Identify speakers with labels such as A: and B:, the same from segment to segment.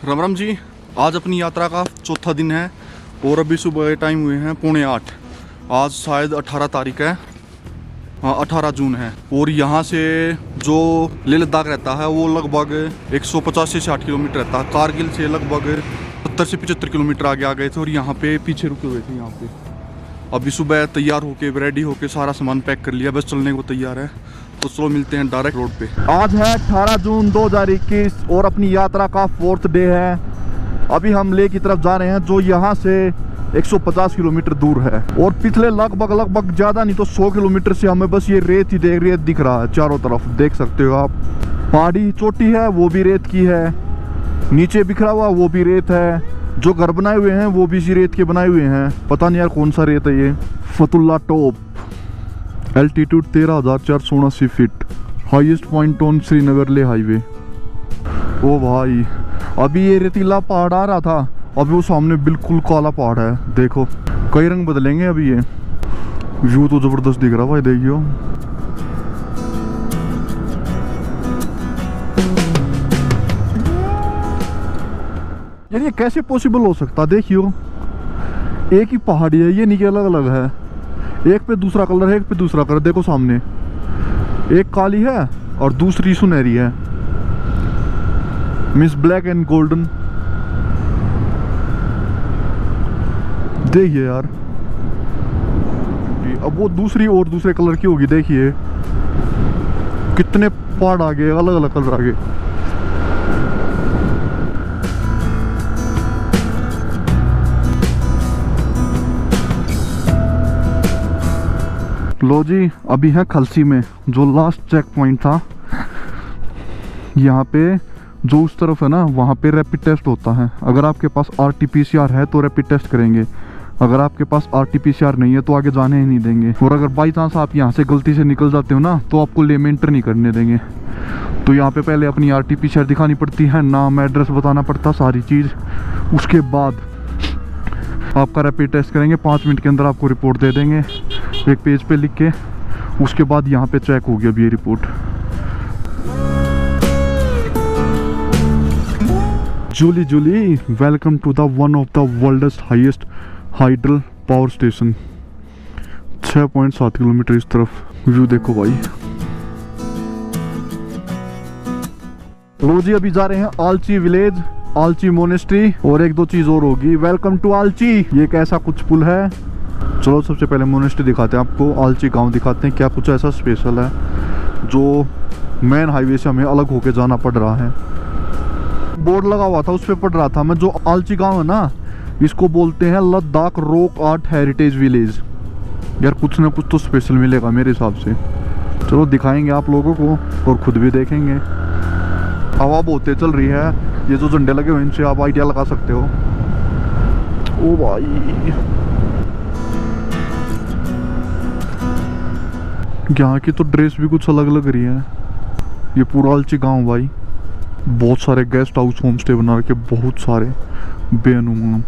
A: राम राम जी। आज अपनी यात्रा का चौथा दिन है और अभी सुबह के टाइम हुए हैं 7:45। आज शायद 18 तारीख है, हाँ 18 जून है। और यहाँ से जो लेह लद्दाख रहता है वो लगभग 150 से 60 किलोमीटर रहता है। कारगिल से लगभग 70 से 75 किलोमीटर आगे आ गए थे और यहाँ पे पीछे रुके हुए थे। यहाँ पे अभी सुबह तैयार होके रेडी होके सारा सामान पैक कर लिया, बस चलने को तैयार है। तो चलो मिलते हैं डायरेक्ट रोड पे। आज है 18 जून 2021 और अपनी यात्रा का 4th डे है। अभी हम लेह की तरफ जा रहे हैं जो यहाँ से 150 किलोमीटर दूर है और पिछले लगभग ज़्यादा नहीं तो 100 किलोमीटर से हमें बस ये रेत ही रेत दिख रहा है। चारों तरफ देख सकते हो आप, पहाड़ी चोटी है वो भी रेत की है, नीचे बिखरा हुआ वो भी रेत है, जो घर बनाए हुए हैं वो भी इसी रेत के बनाए हुए हैं। पता नहीं यार कौन सा रेत है ये। Fatula top, altitude 13,479 feet, highest point on Srinagar Leh highway. ओ भाई अभी ये रेतीला पहाड़ आ रहा था, अभी वो सामने बिल्कुल काला पहाड़ है। देखो कई रंग बदलेंगे अभी। ये व्यू तो जबरदस्त दिख रहा भाई, देखियो। यार ये कैसे पॉसिबल हो सकता, देखियो एक ही पहाड़ी है, ये नीचे अलग अलग है। एक पे दूसरा कलर है, एक पे दूसरा कलर। देखो सामने एक काली है और दूसरी सुनहरी है, मिस ब्लैक एंड गोल्डन। देखिए यार, अब वो दूसरी और दूसरे कलर की होगी। देखिए कितने पहाड़ आ गए, अलग अलग कलर आ गए। लो जी अभी है खलसी में, जो लास्ट चेक पॉइंट था। यहाँ पे जो उस तरफ है ना, वहाँ पे रैपिड टेस्ट होता है। अगर आपके पास RT-PCR है तो रैपिड टेस्ट करेंगे, अगर आपके पास RT-PCR नहीं है तो आगे जाने ही नहीं देंगे। और अगर बाई चांस आप यहाँ से गलती से निकल जाते हो ना तो आपको लेह में एंटर नहीं करने देंगे। तो यहाँ पे पहले अपनी RT-PCR दिखानी पड़ती है, नाम एड्रेस बताना पड़ता, सारी चीज़। उसके बाद आपका रैपिड टेस्ट करेंगे, 5 मिनट के अंदर आपको रिपोर्ट दे देंगे एक पेज पे लिख के। उसके बाद यहाँ पे चेक होगी अब ये report. Julie welcome to the one of the world's highest hydel power station. 6.7 kilometre इस तरफ। व्यू देखो भाई। लो जी अभी जा रहे हैं आलची विलेज, आलची मोनेस्ट्री और एक दो चीज और होगी। Welcome to Alchi. ये कैसा कुछ पुल है। चलो सबसे पहले मोनेस्ट्री दिखाते हैं आपको, आलची गांव दिखाते हैं। क्या कुछ ऐसा स्पेशल है जो मेन हाईवे से हमें अलग होके जाना पड़ रहा है। बोर्ड लगा हुआ था उस पर पढ़ रहा था मैं, जो आलची गांव है ना इसको बोलते हैं Ladakh rock art heritage village. यार कुछ ना कुछ तो स्पेशल मिलेगा मेरे हिसाब से। चलो दिखाएंगे आप लोगों को और खुद भी देखेंगे। हवा बहुत तेज चल रही है, ये जो झंडे लगे हुए इनसे आप आइडिया लगा सकते हो। ओ भाई यहाँ की तो ड्रेस भी कुछ अलग लग रही है। ये पूरा आलची गांव भाई, बहुत सारे गेस्ट हाउस होम स्टे बना रखे, बहुत सारे बेनुमान।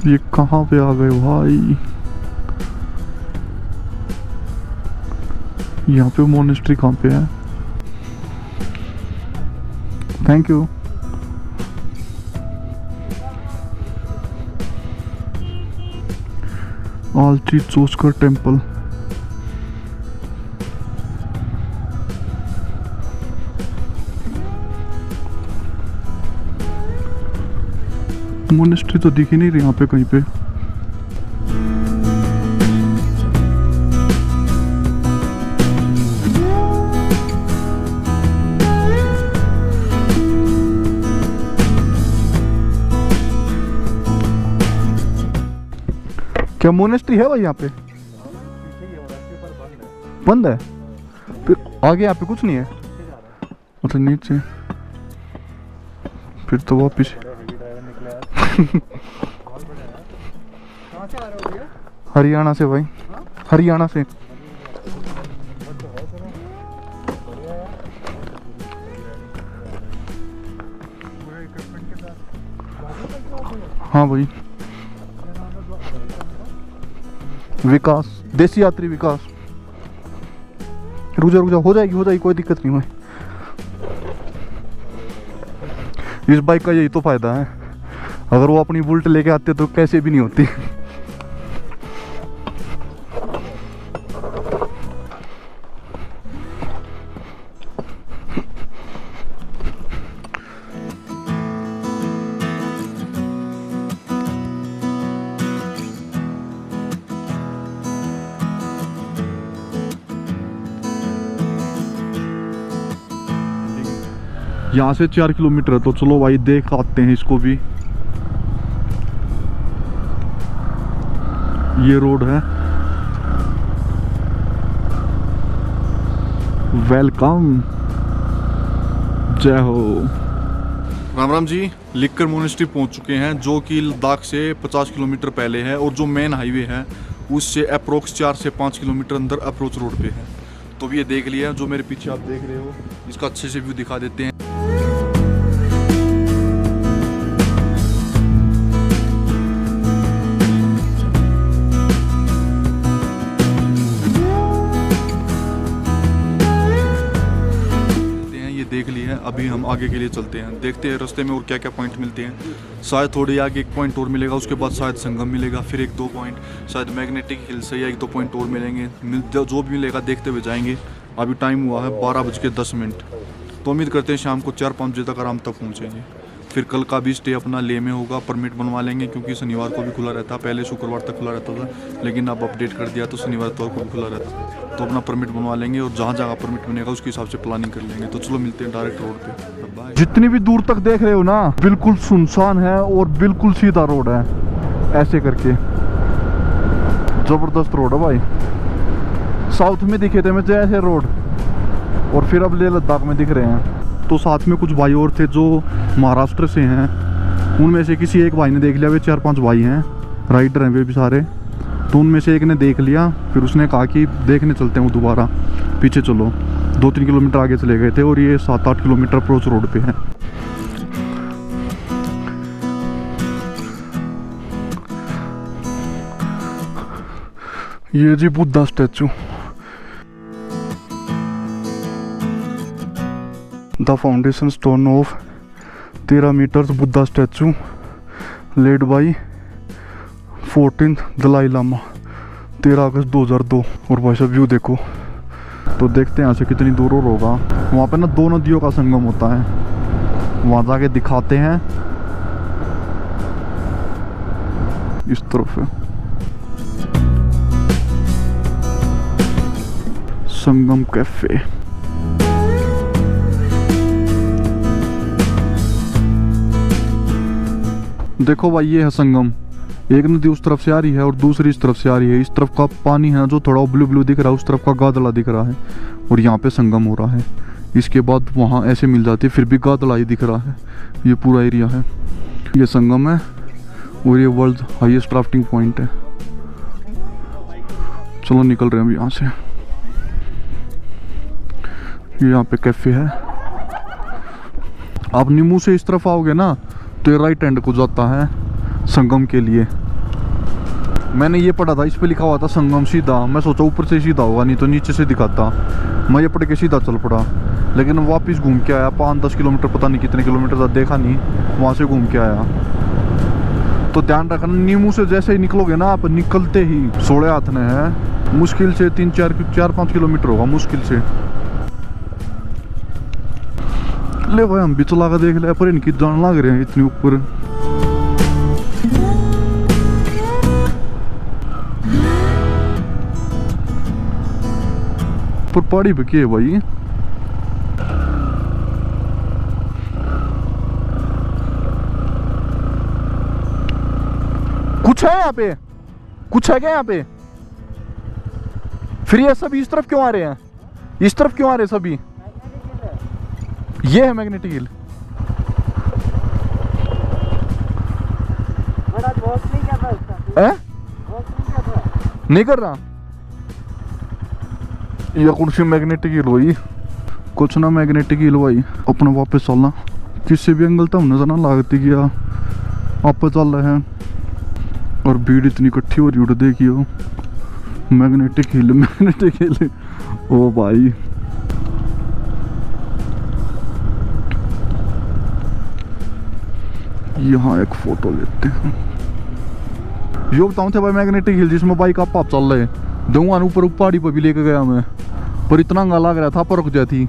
A: ये कहाँ पे आ गए भाई। यहाँ पे मोनेस्ट्री कहाँ पे है। Thank you. Alchi Choskor temple. Monastery तो दिख ही नहीं रही यहाँ पे कहीं पे। क्या मोनेस्ट्री है भाई यहाँ पे? बंद है। फिर आगे यहाँ पे कुछ नहीं है, मतलब नीचे। फिर तो वापिस हरियाणा से भाई, हरियाणा से। हाँ भाई, विकास, देसी यात्री विकास। रुक जा, हो जाएगी कोई दिक्कत नहीं है। इस बाइक का यही तो फ़ायदा है, अगर वो अपनी बुलेट लेके आते तो कैसे भी नहीं होती। यहाँ से 4 किलोमीटर है, तो चलो भाई देख आते हैं इसको भी। ये रोड है। वेलकम, जय हो। राम राम जी, लिक्कर मोनेस्ट्री पहुंच चुके हैं, जो कि लद्दाख से 50 किलोमीटर पहले है, और जो मेन हाईवे है उससे अप्रोक्स 4 से 5 किलोमीटर अंदर अप्रोच रोड पे है। तो ये देख लिया, जो मेरे पीछे आप देख रहे हो, इसका अच्छे से व्यू दिखा देते हैं। देख ली है, अभी हम आगे के लिए चलते हैं, देखते हैं रास्ते में और क्या क्या पॉइंट मिलते हैं। शायद थोड़ी आगे एक पॉइंट और मिलेगा, उसके बाद शायद संगम मिलेगा, फिर 1-2 पॉइंट शायद मैग्नेटिक हिल से या 1-2 पॉइंट और मिलेंगे। जो भी मिलेगा देखते हुए जाएंगे। अभी टाइम हुआ है 12:10, तो उम्मीद करते हैं शाम को 4-5 बजे तक आराम तक पहुँचेंगे। फिर कल का भी स्टे अपना लेह में होगा, परमिट बनवा लेंगे, क्योंकि शनिवार को भी खुला रहता, पहले शुक्रवार तक खुला रहता था, लेकिन अब अपडेट कर दिया तो शनिवार को भी खुला रहता। तो अपना परमिट बनवा लेंगे, और जहाँ जहाँ परमिट बनेगा उसके हिसाब से प्लानिंग कर लेंगे। तो चलो मिलते हैं डायरेक्ट रोड पे। जितनी भी दूर तक देख रहे हो ना, बिल्कुल सुनसान है और बिल्कुल सीधा रोड है, ऐसे करके जबरदस्त रोड है भाई। साउथ में दिखे थे मुझे ऐसे रोड, और फिर अब लेह लद्दाख में दिख रहे हैं। तो साथ में कुछ भाई और थे जो महाराष्ट्र से हैं, उनमें से किसी एक भाई ने देख लिया, वे 4-5 भाई हैं, राइडर हैं वे भी सारे। तो उनमें से एक ने देख लिया, फिर उसने कहा कि देखने चलते हैं वो दोबारा, पीछे चलो। 2-3 किलोमीटर आगे चले गए थे, और ये 7-8 किलोमीटर अप्रोच रोड पे है। ये जी Buddha statue, the foundation stone of 13 meters Buddha statue laid by 14th Dalai Lama, 13 August 2002। और भाई साहब व्यू देखो, तो देखते हैं यहाँ से कितनी दूर और होगा। वहाँ पे ना 2 नदियों का संगम होता है, वहाँ जाके दिखाते हैं। इस तरफ है संगम कैफे। देखो भाई, ये है संगम। एक नदी उस तरफ से आ रही है और दूसरी इस तरफ से आ रही है। इस तरफ का पानी है जो थोड़ा ब्लू ब्लू दिख रहा है, उस तरफ का गादला दिख रहा है, और यहाँ पे संगम हो रहा है। इसके बाद वहाँ ऐसे मिल जाती है, फिर भी गादला ही दिख रहा है। ये पूरा एरिया है, ये संगम है, और ये वर्ल्ड हाईएस्ट राफ्टिंग पॉइंट है। चलो निकल रहे हैं अभी यहाँ से। ये यहाँ पे कैफे है। आप नीमू से इस तरफ आओगे ना, तो ये राइट हैंड को जाता है संगम के लिए। मैंने ये पढ़ा था, इस पे लिखा हुआ था संगम सीधा। मैं सोचा ऊपर से सीधा होगा, नहीं तो नीचे से दिखाता। मैं ये पढ़ के सीधा चल पड़ा, लेकिन वापस घूम के आया 5-10 किलोमीटर, पता नहीं कितने किलोमीटर था, देखा नहीं, वहाँ से घूम के आया। तो ध्यान रखना, नीमू से जैसे ही निकलोगे ना आप, निकलते ही 16 हाथ में है, मुश्किल से 3-4-5 किलोमीटर होगा मुश्किल से। ले भाई हम भी चला कर देख ले, पर इनकी जान लग रहे हैं इतनी ऊपर। पर पहाड़ी पे क्या है भाई? कुछ है यहाँ पे? कुछ है क्या यहाँ पे? फिर ये सभी इस तरफ क्यों आ रहे हैं? इस तरफ क्यों आ रहे हैं सभी? ये है मैग्नेटिक हिल। नहीं कर रहा ये कुछ मैग्नेटिक हिल हुई, कुछ ना मैग्नेटिक हिल हुई। अपना वापस चलना, किसी भी एंगल तो नजर ना लगती कि आप चल रहे हैं, और भीड़ इतनी इकट्ठी हो रही है, देखियो मैग्नेटिक हिल, मैग्नेटिक हिल। ओ भाई यहाँ एक फोटो लेते हैं। यो बताऊँ थे भाई मैग्नेटिक हिल जिसमें बाइक आप चल रहे दूंगा ऊपर पहाड़ी पर भी लेके गया मैं, पर इतना अंगा लग रहा था पर रुक जाती।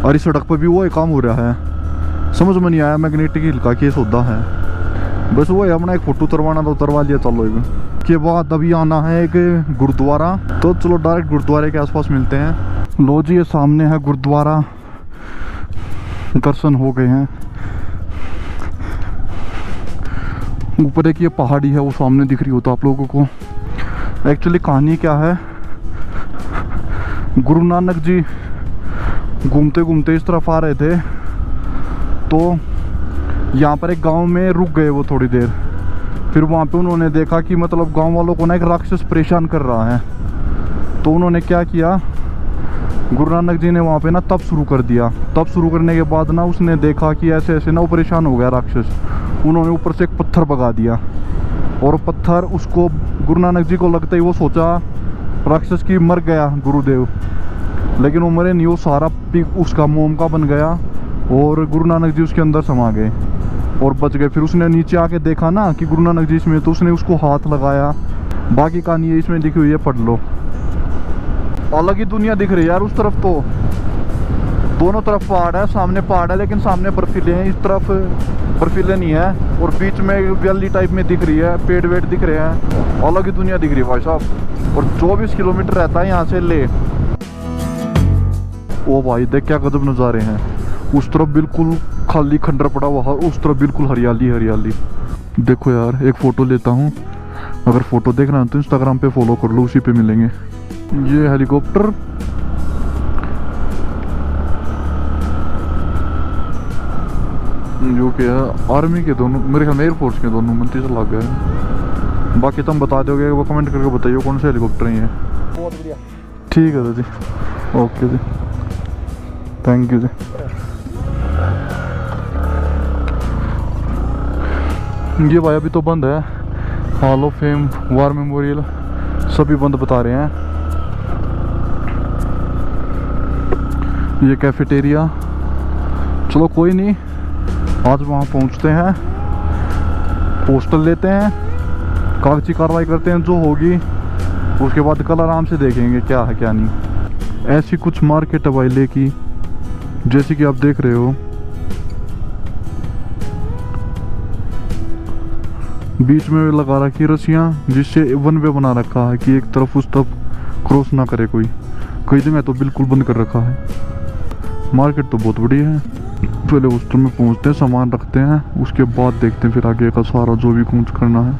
A: और इस सड़क पर भी वो काम हो रहा है, समझ में नहीं आया मैग्नेटिक हिल का केस होता है। बस वो है अपना एक फोटो उतरवाना तो उतरवा लिया चलो। के बाद अभी आना है एक गुरुद्वारा, तो चलो डायरेक्ट गुरुद्वारे के आसपास मिलते हैं। लो जी ये सामने है गुरुद्वारा, दर्शन हो गए हैं। ऊपर एक ये पहाड़ी है वो सामने दिख रही हो तो आप लोगों को। एक्चुअली कहानी क्या है, गुरु नानक जी घूमते घूमते इस तरफ आ रहे थे, तो यहाँ पर एक गांव में रुक गए वो थोड़ी देर। फिर वहाँ पे उन्होंने देखा कि मतलब गांव वालों को ना एक राक्षस परेशान कर रहा है, तो उन्होंने क्या किया, गुरु नानक जी ने वहाँ पे ना तप शुरू कर दिया। तप शुरू करने के बाद ना उसने देखा कि ऐसे ऐसे ना वो परेशान हो गया राक्षस। उन्होंने ऊपर से एक पत्थर भगा दिया, और पत्थर उसको गुरु नानक जी को लगता ही वो सोचा राक्षस की मर गया गुरुदेव, लेकिन वो मरे नहीं, वो सारा पिग उसका मोम का बन गया और गुरु नानक जी उसके अंदर समा गए और बच गए। फिर उसने नीचे आके देखा ना कि गुरु नानक जी इसमें, तो उसने उसको हाथ लगाया। बाकी कहानी है इसमें लिखी हुई है, पढ़ लो। अलग ही दुनिया दिख रही है यार। उस तरफ तो दोनों तरफ पहाड़ है, सामने पहाड़ है लेकिन सामने बर्फीले हैं, इस तरफ बर्फीले नहीं है, और बीच में वैली टाइप में दिख रही है, पेड़ वेड़ दिख रहे हैं, अलग ही दुनिया दिख रही है भाई साहब। और 24 किलोमीटर रहता है यहाँ से ले। ओ भाई देख क्या गजब नज़ारे हैं। उस तरफ बिल्कुल खाली खंडर पड़ा हुआ है, उस तरफ बिल्कुल हरियाली हरियाली। देखो यार एक फ़ोटो लेता हूँ, अगर फ़ोटो देखना है तो इंस्टाग्राम पे फॉलो कर लो, उसी पे मिलेंगे। ये हेलीकॉप्टर जो कि है आर्मी के दोनों, मेरे ख्याल में एयरफोर्स के दोनों मंत्री से लग गए। बाकी तुम बता दोगे, वो कमेंट करके बताइए कौन से हेलीकॉप्टर हैं ये। बहुत बढ़िया, ठीक है जी, ओके जी, थैंक यू जी। ये भाई अभी तो बंद है, hall of fame, war memorial सभी बंद बता रहे हैं। ये कैफेटेरिया, चलो कोई नहीं, आज वहाँ पहुँचते हैं, पोस्टल लेते हैं, कागजी कार्रवाई करते हैं जो होगी, उसके बाद कल आराम से देखेंगे क्या है क्या नहीं। ऐसी कुछ मार्केट है वाइले की, जैसे कि आप देख रहे हो। बीच में लगा रखी रस्सियाँ, जिससे वन वे बना रखा है कि एक तरफ उस तरफ क्रॉस ना करे कोई। कई जगह तो बिल्कुल बंद कर रखा है। मार्केट तो बहुत बड़ी है। पहले उस तरफ में पहुँचते हैं, सामान रखते हैं, उसके बाद देखते हैं फिर आगे का सारा जो भी कुछ करना है।